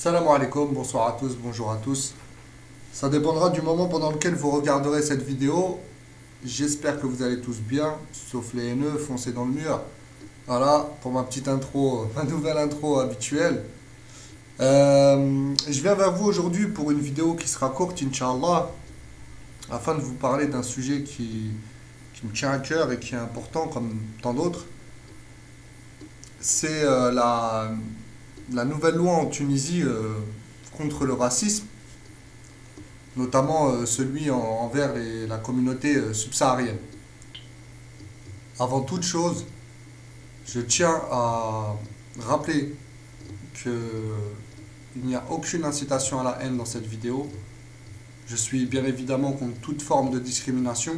Salam alaikum, bonsoir à tous, bonjour à tous. Ça dépendra du moment pendant lequel vous regarderez cette vidéo. J'espère que vous allez tous bien, sauf les haineux, foncez dans le mur. Voilà, pour ma petite intro, ma nouvelle intro habituelle. Je viens vers vous aujourd'hui pour une vidéo qui sera courte, Inch'Allah, afin de vous parler d'un sujet qui me tient à cœur et qui est important comme tant d'autres. C'est la nouvelle loi en Tunisie contre le racisme, notamment celui envers la communauté subsaharienne. Avant toute chose, je tiens à rappeler qu'il n'y a aucune incitation à la haine dans cette vidéo. Je suis bien évidemment contre toute forme de discrimination.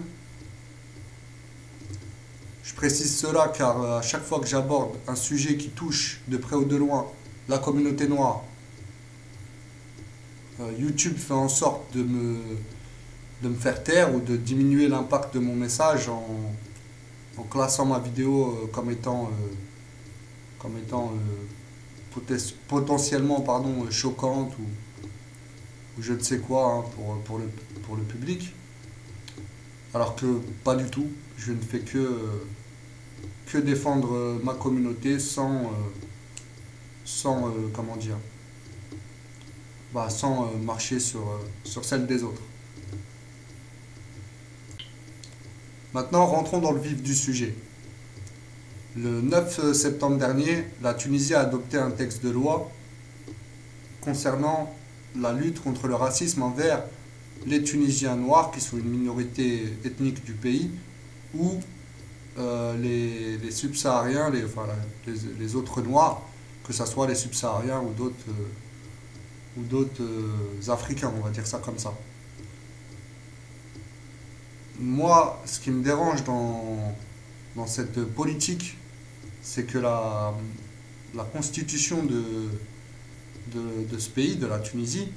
Je précise cela car à chaque fois que j'aborde un sujet qui touche de près ou de loin la communauté noire, YouTube fait en sorte de me faire taire ou de diminuer l'impact de mon message en classant ma vidéo comme étant potentiellement choquante ou je ne sais quoi hein, pour le public. Alors que pas du tout, je ne fais que défendre ma communauté sans comment dire, sans marcher sur celle des autres. Maintenant, rentrons dans le vif du sujet. Le 9 septembre dernier, la Tunisie a adopté un texte de loi concernant la lutte contre le racisme envers les Tunisiens noirs, qui sont une minorité ethnique du pays, ou les subsahariens, les autres noirs, que ce soit les subsahariens ou d'autres Africains, on va dire ça comme ça. Moi, ce qui me dérange dans cette politique, c'est que la constitution de ce pays, de la Tunisie,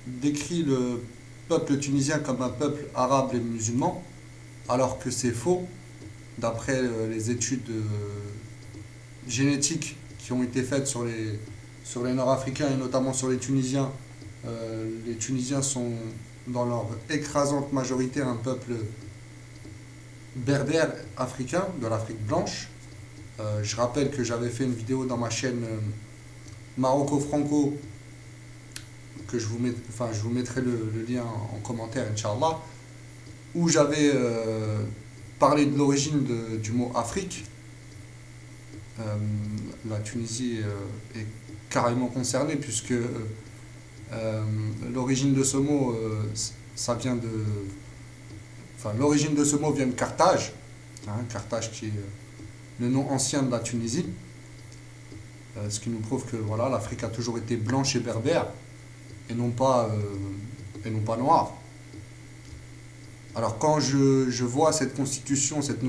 décrit le peuple tunisien comme un peuple arabe et musulman, alors que c'est faux, d'après les études génétiques qui ont été faites sur les Nord-Africains et notamment sur les Tunisiens. Les Tunisiens sont dans leur écrasante majorité un peuple berbère africain, de l'Afrique blanche. Je rappelle que j'avais fait une vidéo dans ma chaîne Marocco Franco, que je vous mettrai le lien en commentaire, Inch'Allah, où j'avais parlé de l'origine du mot Afrique. La Tunisie est carrément concernée puisque l'origine de ce mot, l'origine de ce mot vient de Carthage, hein, Carthage qui est le nom ancien de la Tunisie, ce qui nous prouve que voilà, l'Afrique a toujours été blanche et berbère et non pas noire. Alors quand je vois cette constitution, cette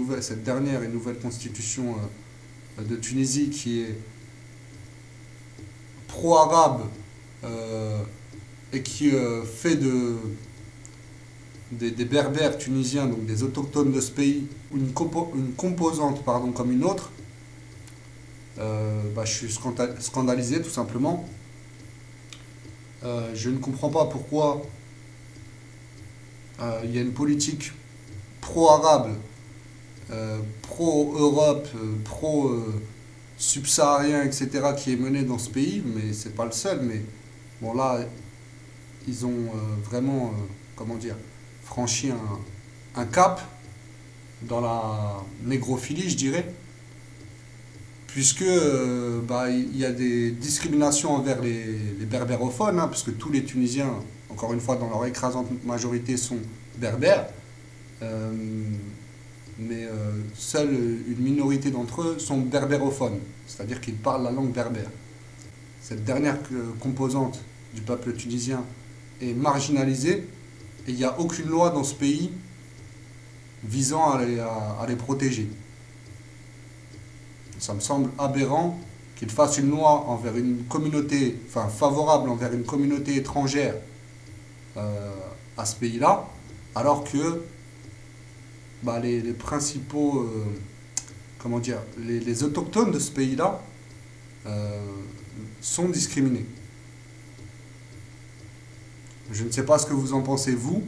dernière et nouvelle constitution de Tunisie qui est pro-arabe et qui fait des berbères tunisiens, donc des autochtones de ce pays, une composante comme une autre, je suis scandalisé tout simplement. Je ne comprends pas pourquoi il y a une politique pro-arabe, pro-Europe, pro-subsaharien, etc., qui est menée dans ce pays, mais c'est pas le seul. Mais bon, là, ils ont vraiment, comment dire, franchi un cap dans la négrophilie, je dirais, puisque il y a des discriminations envers les berbérophones, hein, puisque tous les Tunisiens, encore une fois, dans leur écrasante majorité, sont berbères. Mais seule une minorité d'entre eux sont berbérophones, c'est-à-dire qu'ils parlent la langue berbère. Cette dernière composante du peuple tunisien est marginalisée et il n'y a aucune loi dans ce pays visant à les protéger. Ça me semble aberrant qu'ils fassent une loi envers une communauté, favorable envers une communauté étrangère à ce pays-là, alors que les principaux, les autochtones de ce pays-là euh, sont discriminés. Je ne sais pas ce que vous en pensez vous,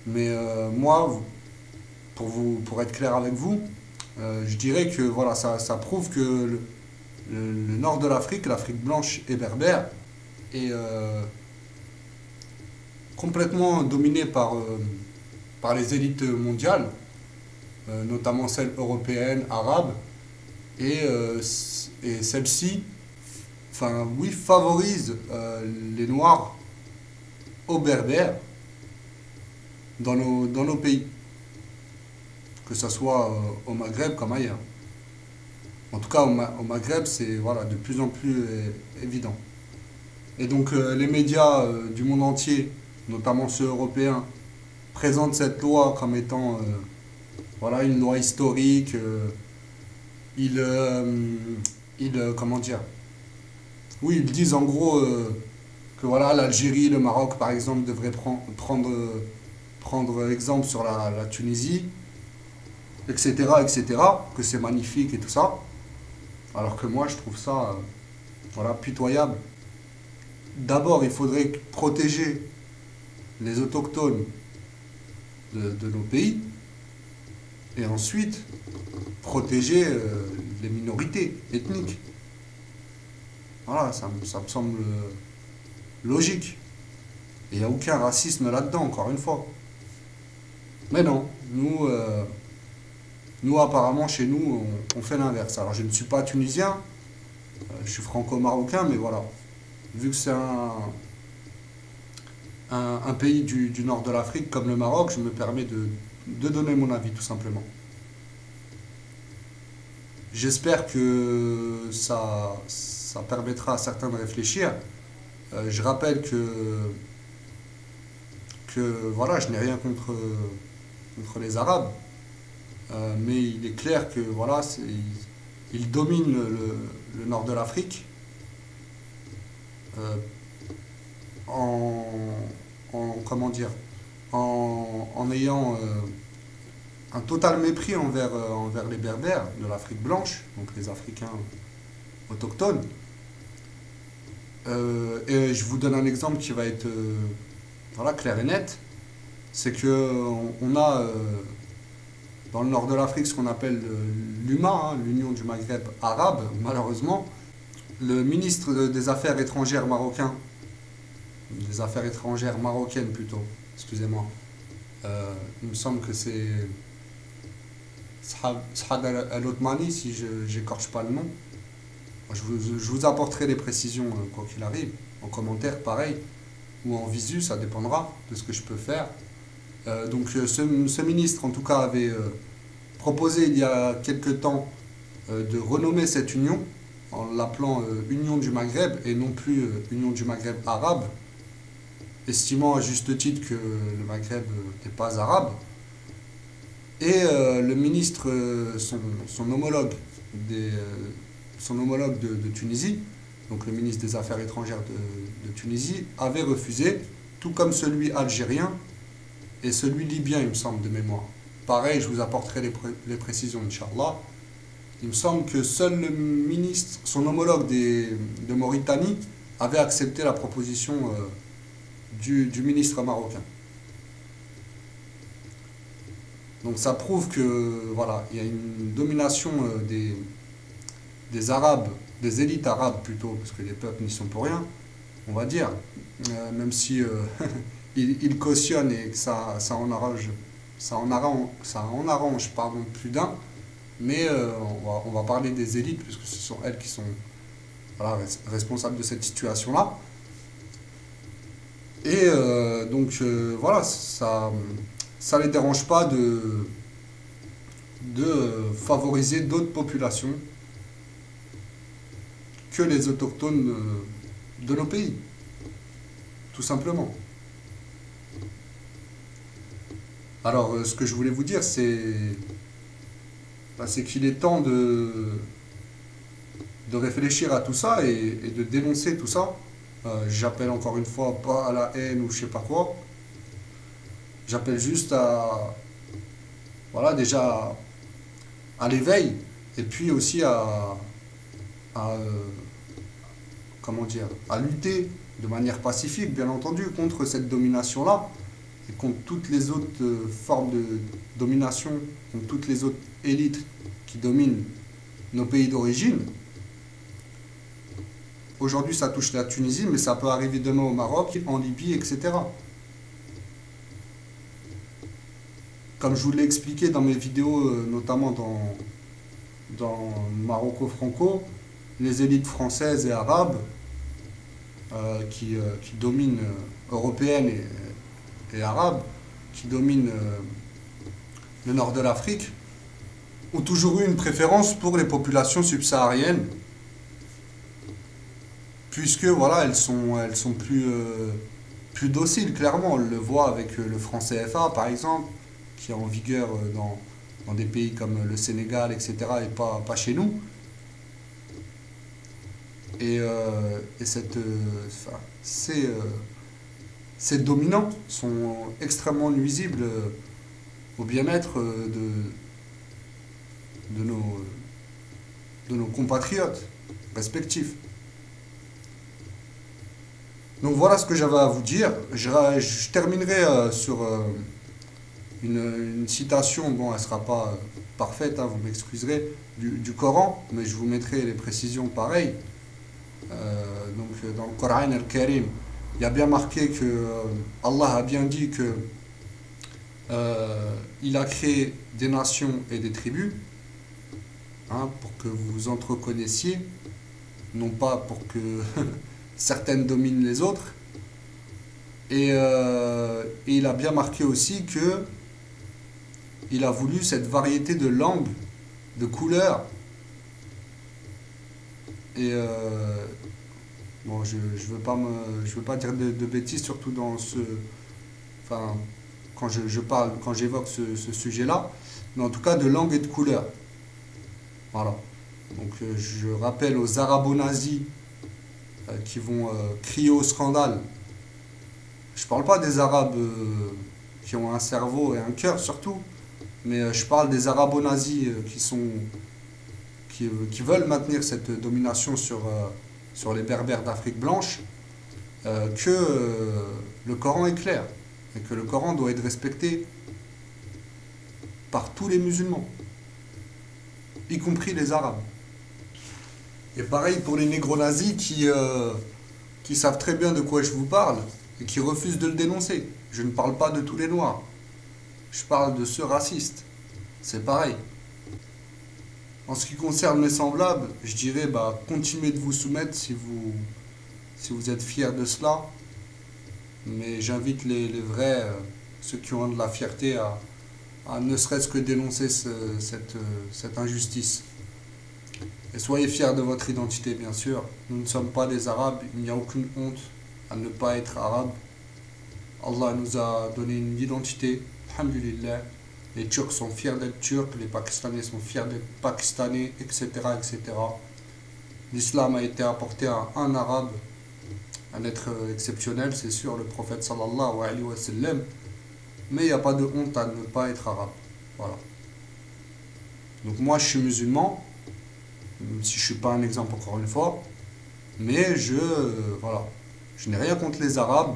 mais moi, pour être clair avec vous, je dirais que voilà, ça prouve que le nord de l'Afrique, l'Afrique blanche et berbère, est complètement dominé par les élites mondiales, notamment celles européennes, arabes, et celles-ci, enfin oui, favorisent les Noirs aux Berbères dans nos pays, que ce soit au Maghreb comme ailleurs. En tout cas, au Maghreb, c'est voilà, de plus en plus évident. Et donc, les médias du monde entier, notamment ceux européens, présentent cette loi comme étant voilà, une loi historique. Comment dire? Oui, ils disent en gros que voilà, l'Algérie, le Maroc, par exemple, devraient prendre exemple sur la Tunisie, etc., etc., que c'est magnifique et tout ça. Alors que moi, je trouve ça voilà, pitoyable. D'abord, il faudrait protéger les autochtones de nos pays, et ensuite protéger les minorités ethniques. Voilà, ça me semble logique. Et il n'y a aucun racisme là-dedans, encore une fois. Mais non, nous apparemment, chez nous, on fait l'inverse. Alors, je ne suis pas tunisien, je suis franco-marocain, mais voilà. Vu que c'est un pays du nord de l'Afrique, comme le Maroc, je me permets de donner mon avis, tout simplement. J'espère que ça permettra à certains de réfléchir. Je rappelle que voilà, je n'ai rien contre les Arabes, mais il est clair que voilà, ils dominent le nord de l'Afrique euh, en, comment dire, en ayant un total mépris envers les Berbères de l'Afrique blanche, donc les Africains autochtones. Et je vous donne un exemple qui va être voilà, clair et net. C'est que on a dans le nord de l'Afrique ce qu'on appelle l'UMA, hein, l'Union du Maghreb arabe, malheureusement. Le ministre des Affaires étrangères marocain, des Affaires étrangères marocaines plutôt, excusez-moi, il me semble que c'est Saad Al-Othmani, si je n'écorche pas le nom. Je vous apporterai les précisions quoi qu'il arrive, en commentaire pareil, ou en visu, ça dépendra de ce que je peux faire. Donc ce ministre en tout cas avait proposé il y a quelque temps de renommer cette union en l'appelant Union du Maghreb et non plus Union du Maghreb arabe, estimant à juste titre que le Maghreb n'est pas arabe. Et le ministre, son homologue, son homologue de Tunisie, donc le ministre des Affaires étrangères de Tunisie, avait refusé, tout comme celui algérien et celui libyen, il me semble, de mémoire. Pareil, je vous apporterai les précisions, Inch'Allah. Il me semble que seul le ministre, son homologue de Mauritanie, avait accepté la proposition du ministre marocain. Donc ça prouve que voilà, il y a une domination des Arabes, des élites arabes plutôt, parce que les peuples n'y sont pour rien, on va dire, même si ils cautionnent et que ça en arrange pardon, plus d'un, mais on va parler des élites, puisque ce sont elles qui sont voilà, responsables de cette situation-là. Et donc voilà, ça ne les dérange pas de favoriser d'autres populations que les autochtones de nos pays, tout simplement. Alors, ce que je voulais vous dire, c'est qu'il est temps de réfléchir à tout ça et de dénoncer tout ça. J'appelle encore une fois pas à la haine ou je sais pas quoi. J'appelle juste voilà, déjà à l'éveil et puis aussi à à, comment dire, à lutter de manière pacifique, bien entendu, contre cette domination-là et contre toutes les autres formes de domination, contre toutes les autres élites qui dominent nos pays d'origine. Aujourd'hui, ça touche la Tunisie, mais ça peut arriver demain au Maroc, en Libye, etc. Comme je vous l'ai expliqué dans mes vidéos, notamment dans Marocco Franco, les élites françaises et arabes qui dominent, européennes et arabes, qui dominent le nord de l'Afrique, ont toujours eu une préférence pour les populations subsahariennes, puisque voilà, elles sont plus dociles, clairement. On le voit avec le franc CFA, par exemple, qui est en vigueur dans des pays comme le Sénégal, etc., et pas chez nous. Et ces dominants sont extrêmement nuisibles au bien-être de nos compatriotes respectifs. Donc voilà ce que j'avais à vous dire. Je terminerai sur une citation, bon elle ne sera pas parfaite, hein, vous m'excuserez, du Coran, mais je vous mettrai les précisions pareilles. Donc dans le Coran al-Karim, il y a bien marqué que Allah a bien dit que il a créé des nations et des tribus, hein, pour que vous vous entreconnaissiez, non pas pour que certaines dominent les autres. Et il a bien marqué aussi que il a voulu cette variété de langues, de couleurs. Et bon, je veux pas dire de bêtises, surtout dans enfin, quand j'évoque ce sujet-là, mais en tout cas de langue et de couleur. Voilà. Donc je rappelle aux arabo-nazis qui vont crier au scandale. Je parle pas des Arabes qui ont un cerveau et un cœur surtout, mais je parle des arabo-nazis qui veulent maintenir cette domination sur les berbères d'Afrique blanche, que le Coran est clair et que le Coran doit être respecté par tous les musulmans, y compris les Arabes. Et pareil pour les négro-nazis qui savent très bien de quoi je vous parle et qui refusent de le dénoncer. Je ne parle pas de tous les noirs, je parle de ceux racistes. C'est pareil. En ce qui concerne mes semblables, je dirais continuez de vous soumettre si vous êtes fiers de cela. Mais j'invite les vrais, ceux qui ont de la fierté, à ne serait-ce que dénoncer cette injustice. Et soyez fiers de votre identité, bien sûr. Nous ne sommes pas des Arabes, il n'y a aucune honte à ne pas être arabe. Allah nous a donné une identité, alhamdulillah. Les Turcs sont fiers d'être Turcs, les Pakistanais sont fiers d'être Pakistanais, etc., etc. L'islam a été apporté à un arabe, un être exceptionnel, c'est sûr, le prophète sallallahu alayhi wa sallam. Mais il n'y a pas de honte à ne pas être arabe. Voilà. Donc moi je suis musulman, même si je ne suis pas un exemple encore une fois, mais voilà, je n'ai rien contre les Arabes,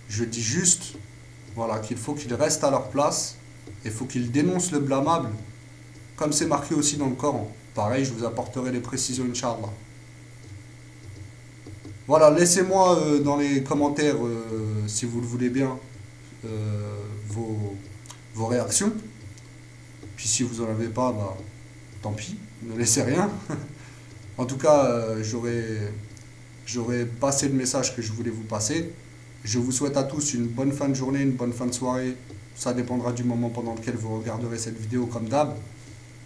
je dis juste voilà, qu'il faut qu'ils restent à leur place, et il faut qu'ils dénoncent le blâmable, comme c'est marqué aussi dans le Coran. Pareil, je vous apporterai les précisions, Inch'Allah. Voilà, laissez-moi dans les commentaires, si vous le voulez bien, vos réactions. Puis si vous n'en avez pas, tant pis, ne laissez rien. En tout cas, j'aurais passé le message que je voulais vous passer. Je vous souhaite à tous une bonne fin de journée, une bonne fin de soirée. Ça dépendra du moment pendant lequel vous regarderez cette vidéo comme d'hab.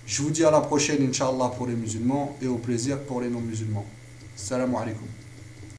Je vous dis à la prochaine, Inch'Allah, pour les musulmans et au plaisir pour les non-musulmans. Salam alaikum.